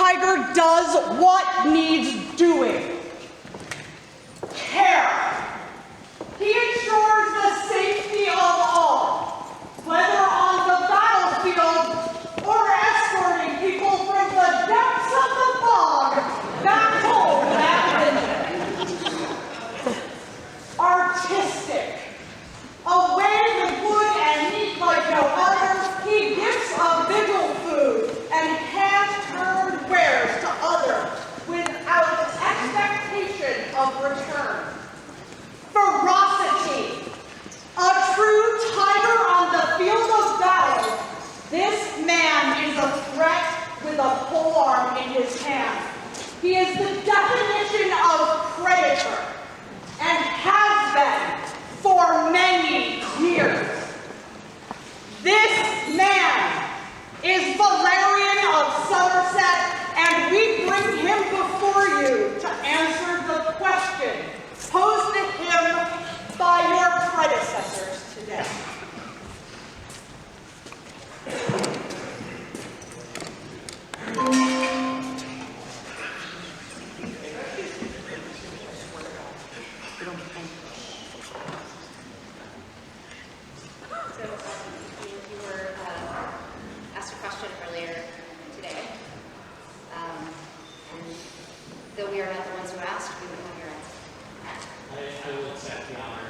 tiger does what needs doing. Care. He ensures the safety of all, whether on the battlefield or escorting people from the depths of the fog back home at midnight. Artistic. Away with wood and meat like no other, he gives a vigil food and hand-turned wares to others without expectation of return. Ferocity. A true tiger on the field of battle. This man is a threat with a polearm in his hand. He is the definition of predator and has been for many years. This man is Valerian of Somerset, and we bring him before you to answer the question posed to him by your predecessors today. Though we are not the ones who asked, we would have your answer. I will accept the honor.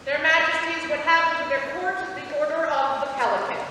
Their Majesties would have into their court the Order of the Pelican.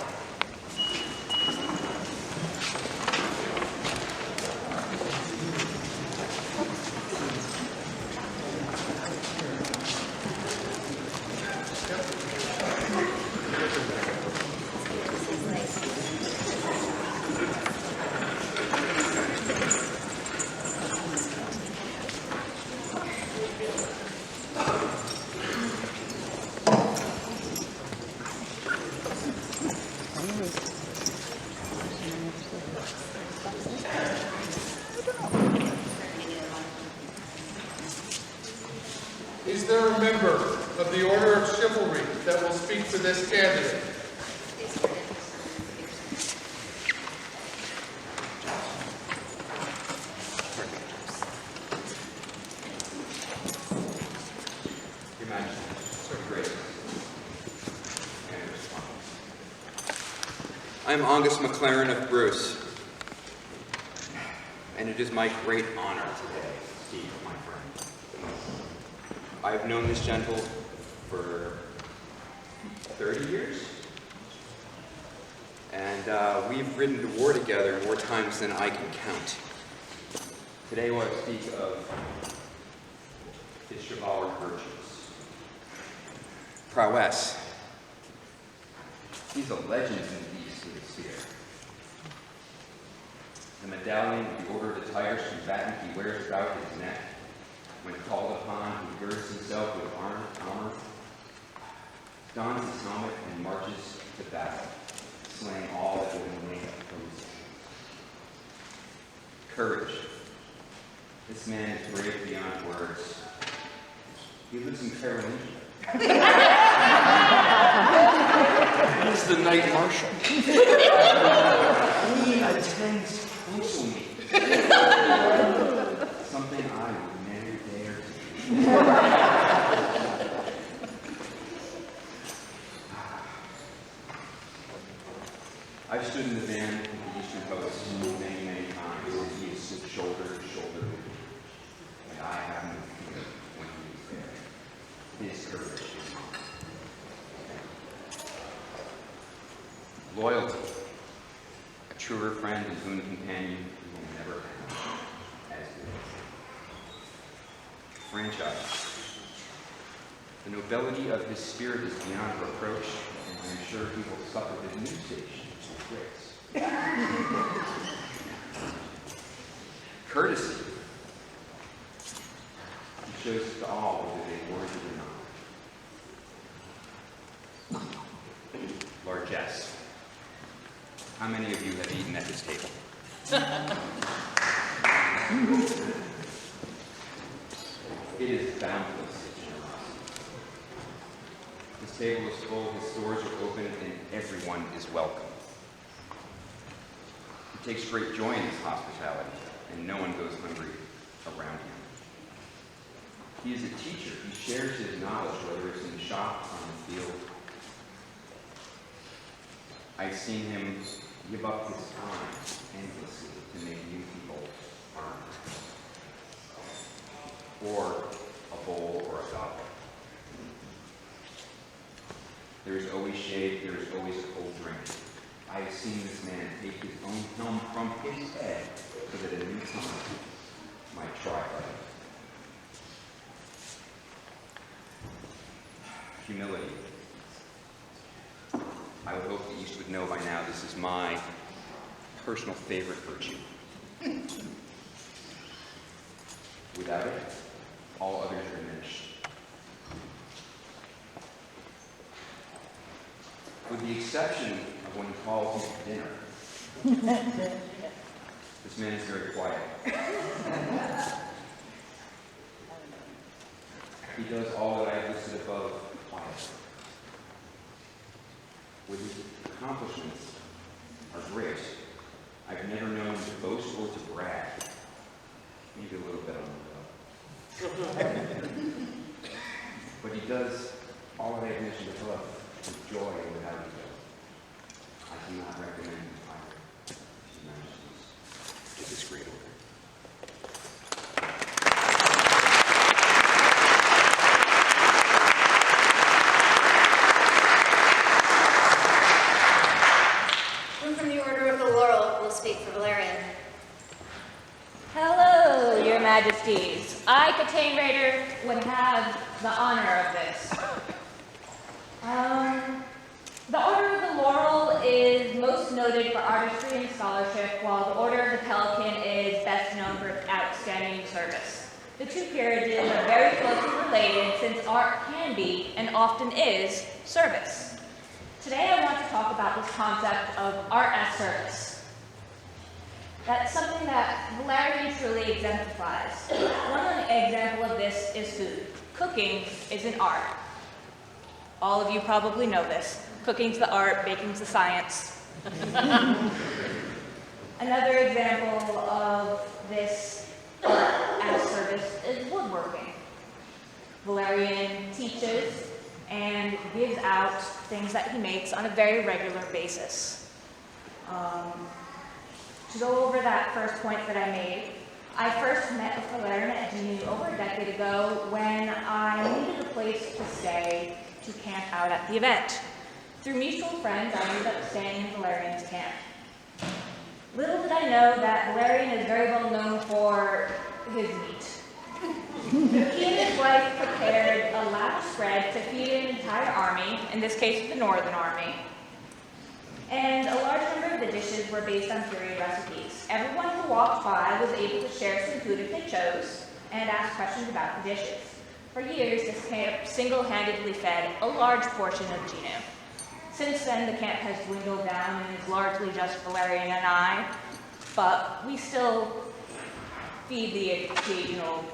Is there a member of the Order of Chivalry that will speak to this candidate? Your Majesty, Sir Grace, I am Angus MacLaren of Bruce, and it is my great honor today to speak with my friend. I have known this gentle for 30 years, and we've ridden to war together more times than I can count. Today I want to speak of his chivalric virtues. Prowess. He's a legend in the East of the Sphere. The medallion of the Order of the Tigers combatant he wears about his neck. When called upon, he girds himself with armor, dons his helmet, and marches to battle, slaying all that would make opposition. Courage. This man is brave beyond words. He lives in Caroline. He's the Knight Marshal. He attends council meetings. Something I would never dare to do. I've stood in the van of the Eastern Coast many, many times, and he has stood shoulder to shoulder with me. And I have no fear when he is there. His courage is mine. Loyalty. A truer friend and boon companion you will never have, as this. Franchise. The nobility of his spirit is beyond reproach, and I am sure he will suffer his new station with grace. Courtesy. He shows it to all whether they worthy or not. Largesse. How many of you have eaten at this table? It is boundless generosity. This table is full, his stores are open, and everyone is welcome. He takes great joy in his hospitality, and no one goes hungry around him. He is a teacher. He shares his knowledge, whether it's in the shop or on the field. I've seen him give up his time endlessly to make new people earn. Or a bowl or a goblet. There's always shade, there's always a cold drink. I have seen this man take his own helm from his head so that a new comer might try life. Humility. I would hope that you would know by now this is my personal favorite virtue. Without it, all others are diminished. With the exception of when he calls me to dinner, this man is very quiet. He does all that I have listed above quietly. With his accomplishments are great. I've never known him to boast or to brag. Maybe a little bit on the low. But he does all that I have mentioned above with joy and without ego. I cannot recommend him either to His Majesty's to this great order. Who from the Order of the Laurel will speak for Valerian? Hello, Your Majesties. I, Catane Raider, would have the honor of this. The Order of the Laurel is most noted for artistry and scholarship, while the Order of the Pelican is best known for its outstanding service. The two peerages are very closely related since art can be, and often is, service. Today I want to talk about this concept of art as service. That's something that Valerian truly exemplifies. One example of this is food. Cooking is an art. All of you probably know this. Cooking's the art, baking's the science. Another example of this art as service is woodworking. Valerian teaches and gives out things that he makes on a very regular basis. To go over that first point that I made, I first met with Valerian at GNU over a decade ago when I needed a place to stay to camp out at the event. Through mutual friends, I ended up staying in Valerian's camp. Little did I know that Valerian is very well known for his meat. He and his wife prepared a lavish spread to feed an entire army, in this case the Northern Army. And a large number of the dishes were based on period recipes. Everyone who walked by was able to share some food if they chose and ask questions about the dishes. For years, this camp single-handedly fed a large portion of GNU. Since then, the camp has dwindled down and is largely just Valerian and I, but we still feed the occasional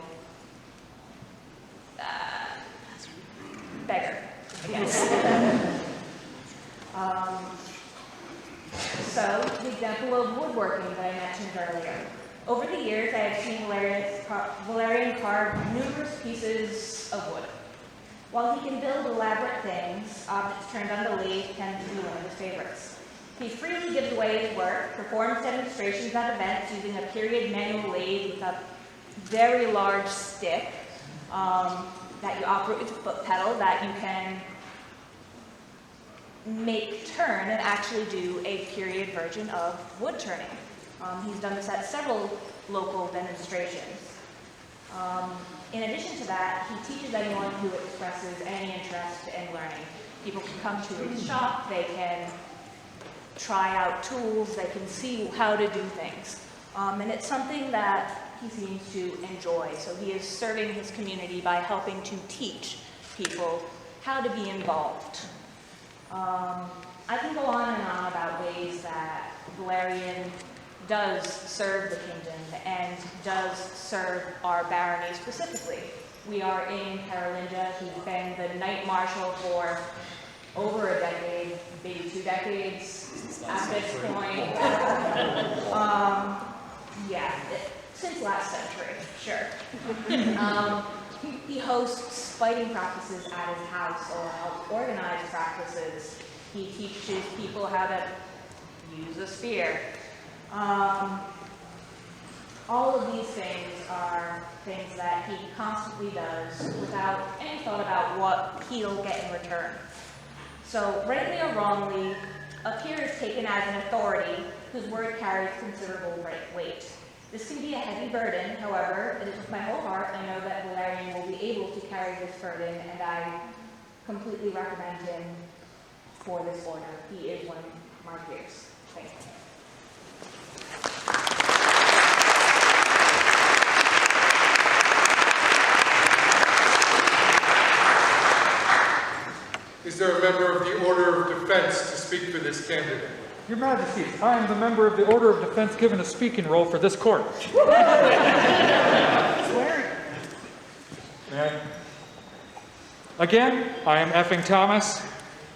beggar. Yes. So, the example of woodworking that I mentioned earlier. Over the years, I have seen Valerian carve numerous pieces of wood. While he can build elaborate things, objects turned on the lathe tend to be one of his favorites. He freely gives away his work, performs demonstrations at events using a period manual lathe with a very large stick that you operate with a foot pedal that you can make turn and actually do a period version of wood turning. He's done this at several local demonstrations. In addition to that, he teaches anyone who expresses any interest in learning. People can come to his shop, they can try out tools, they can see how to do things. And it's something that he seems to enjoy. So he is serving his community by helping to teach people how to be involved. I can go on and on about ways that Valerian does serve the kingdom and does serve our barony specifically. We are in Carolingia. He's been the Knight Marshal for over a decade, maybe 2 decades. at this point. Yeah, since last century, sure. He hosts fighting practices at his house or helps organize practices. He teaches people how to use a spear. All of these things are things that he constantly does without any thought about what he'll get in return. So, rightly or wrongly, a peer is taken as an authority whose word carries considerable weight. This can be a heavy burden, however, it is with my whole heart I know that Valerian will be able to carry this burden, and I completely recommend him for this order. He is one of my peers. Thank you. Is there a member of the Order of Defense to speak for this candidate? Your Majesty, I am the member of the Order of Defense given a speaking role for this court. Again, I am effing Thomas,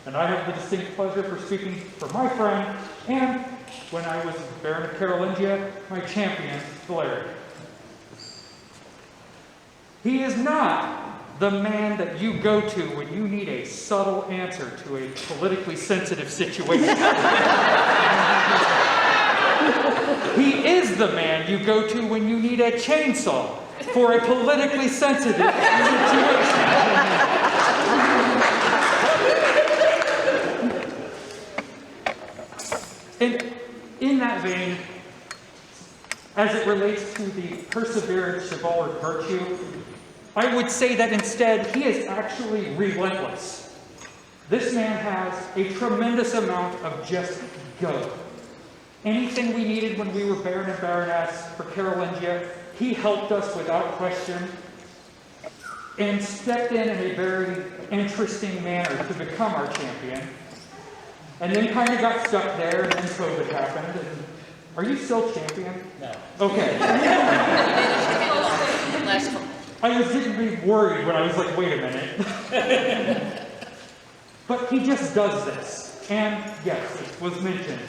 and I have the distinct pleasure for speaking for my friend, and when I was Baron of Carolingia, my champion, Valerian. He is not the man that you go to when you need a subtle answer to a politically sensitive situation. He is the man you go to when you need a chainsaw for a politically sensitive situation. And in that vein, as it relates to the perseverance, chivalric virtue, I would say that instead, he is actually relentless. This man has a tremendous amount of just go. Anything we needed when we were Baron and Baroness for Carolingia, he helped us without question and stepped in a very interesting manner to become our champion. And then kind of got stuck there, and then COVID happened. And are you still champion? No. Okay. I was getting really worried when I was like, wait a minute. But he just does this. And yes, it was mentioned.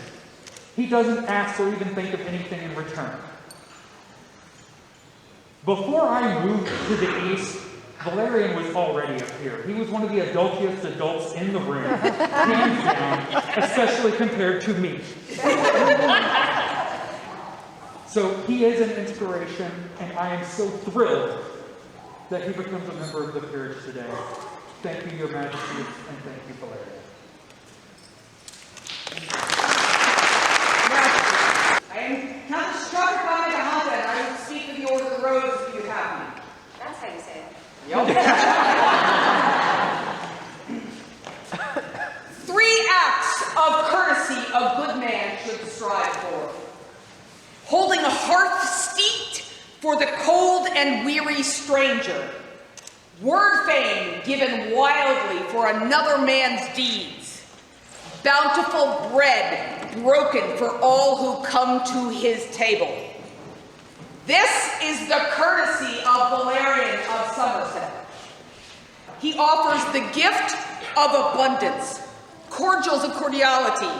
He doesn't ask or even think of anything in return. Before I moved to the east, Valerian was already up here. He was one of the adultiest adults in the room, hands down, especially compared to me. So he is an inspiration, and I am so thrilled that he becomes a member of the peerage today. Thank you, Your Majesty, and thank you, Valerian. I am Count Struck by Mahanta, and I will speak of the Order of the Rose if you have me. That's how you say it. Three acts of courtesy a good man should strive for. Holding a hearth steeped for the cold and weary stranger. Word fame given wildly for another man's deeds. Bountiful bread broken for all who come to his table. This is the courtesy of Valerian of Somerset. He offers the gift of abundance, cordials of cordiality,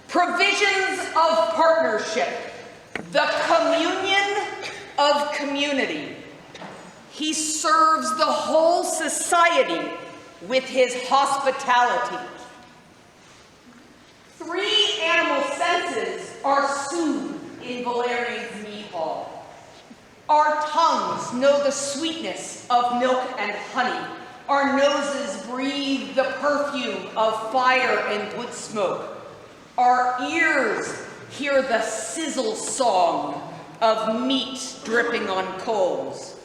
provisions of partnership, the communion of community. He serves the whole society with his hospitality. 3 animal senses are soothed in Valerian's mead hall. Our tongues know the sweetness of milk and honey. Our noses breathe the perfume of fire and wood smoke. Our ears hear the sizzle song of meat dripping on coals.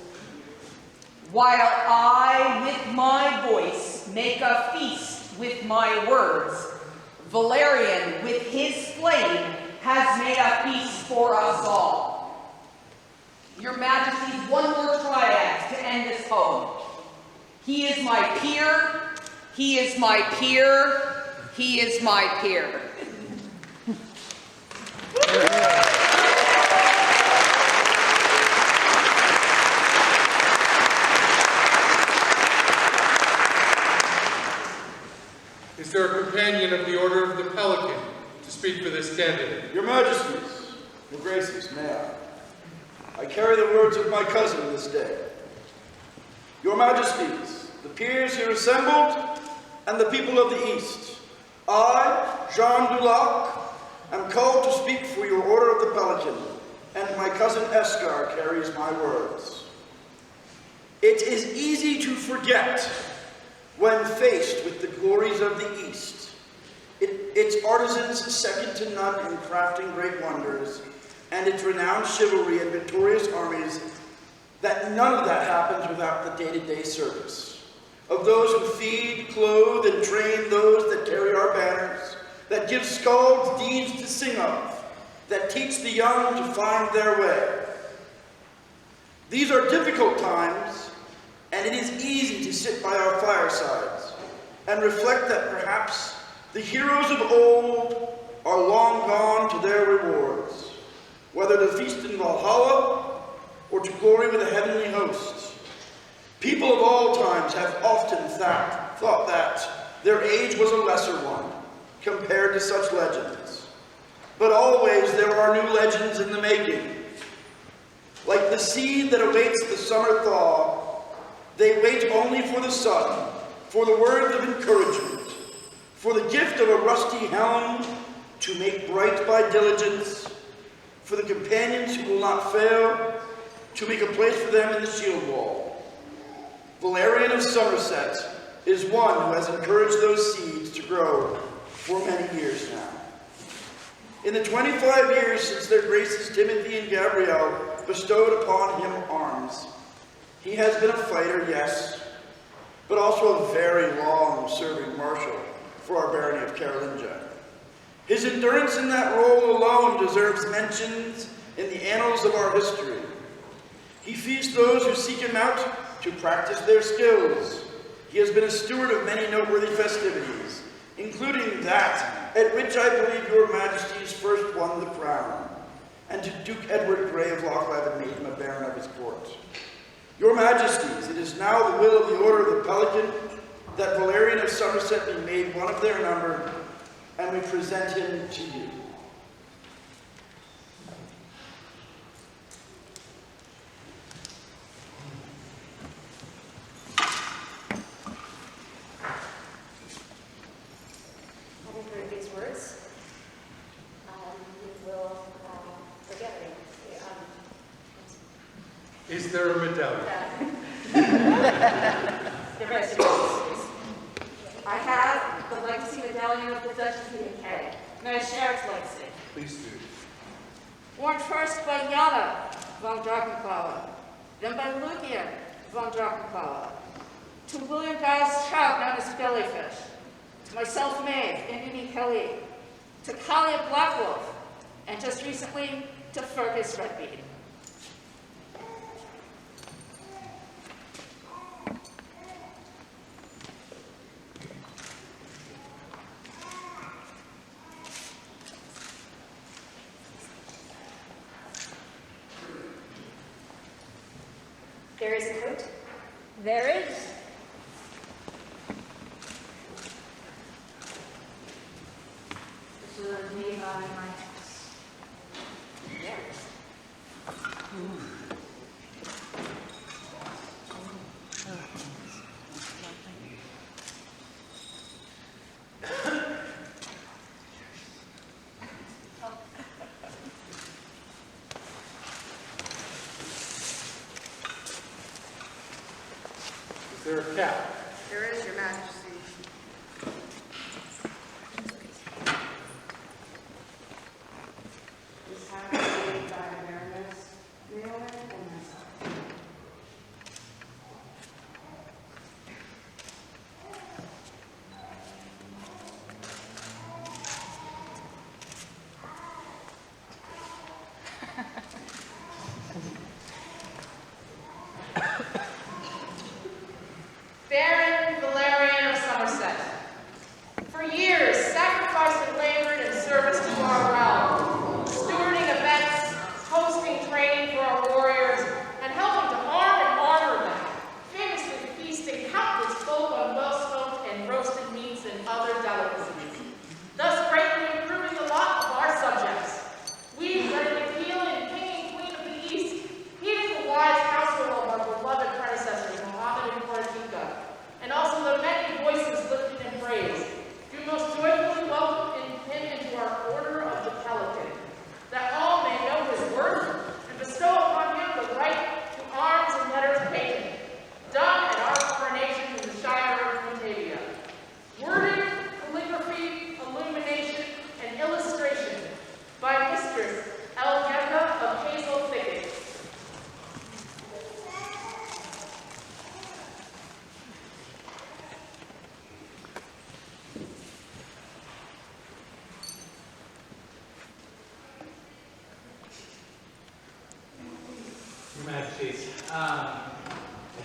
While I, with my voice, make a feast with my words, Valerian, with his flame, has made a feast for us all. Your Majesty's one more triad to end this poem. He is my peer, he is my peer, he is my peer. Is there a companion of the Order of the Pelican to speak this candidate. Your Majesties, your Graces, may I carry the words of my cousin this day. Your Majesties, the peers here assembled, and the people of the East, I, Jean Dulac, am called to speak for your Order of the Pelican, and my cousin Escar carries my words. It is easy to forget when faced with the glories of the East, its artisans second to none in crafting great wonders, and its renowned chivalry and victorious armies, that none of that happens without the day-to-day service of those who feed, clothe, and train those that carry our banners, that give skalds deeds to sing of, that teach the young to find their way. These are difficult times, and it is easy to sit by our firesides and reflect that perhaps the heroes of old are long gone to their rewards, whether to feast in Valhalla or to glory with the heavenly hosts. People of all times have often thought that their age was a lesser one compared to such legends. But always there are new legends in the making. Like the seed that awaits the summer thaw, they wait only for the sun, for the words of encouragement, for the gift of a rusty helm to make bright by diligence, for the companions who will not fail, to make a place for them in the shield wall. Valerian of Somerset is one who has encouraged those seeds to grow for many years now. In the 25 years since their graces Timothy and Gabrielle bestowed upon him arms, he has been a fighter, yes, but also a very long-serving marshal for our barony of Carolingia. His endurance in that role alone deserves mentions in the annals of our history. He feasts those who seek him out to practice their skills. He has been a steward of many noteworthy festivities, including that at which I believe your Majesties first won the crown, and to Duke Edward Grey of Lochleven made him a baron of his court. Your Majesties, it is now the will of the Order of the Pelican that Valerian of Somerset be made one of their number, and we present him to you. Having heard these words, we will forget it. Is there a medallion? Your Majesties, I have the legacy medallion of the Duchess of Pelican. May I share its legacy? Please do. Worn first by Jana von Drachenklauer, then by Lucian von Drachenklauer, to William Giles Trout, known as Bellyfish, to my self-made Indian Kelly, to Kalia Blackwolf, and just recently to Fergus Redbeard. There is a coat. There is. This is made by my house. Is there a cap? There is, Your Majesty. This hat is made by Baroness Leland and myself. Baron Valerian of Your Majesties. I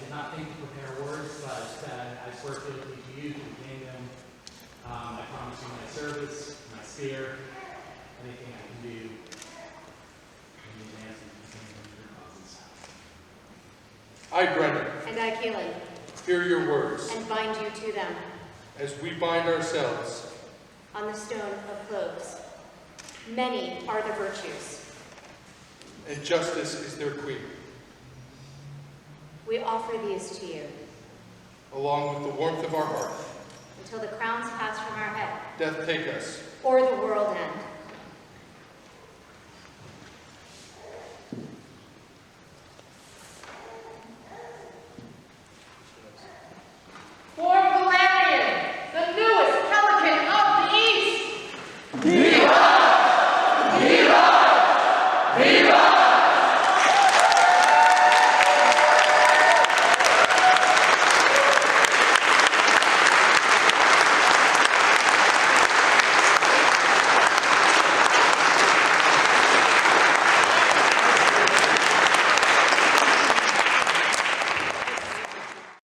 did not think to prepare words, but I swear fealty to you, to the kingdom. I promise you my service, my spear, anything I can do. In advance of your causes. I, Brennan, And I, Caoilfhionn, hear your words, and bind you to them as we bind ourselves. on the stone of cloves. Many are the virtues. And justice is their queen. We offer these to you Along with the warmth of our heart, until the crowns pass from our head death take us, or the world end.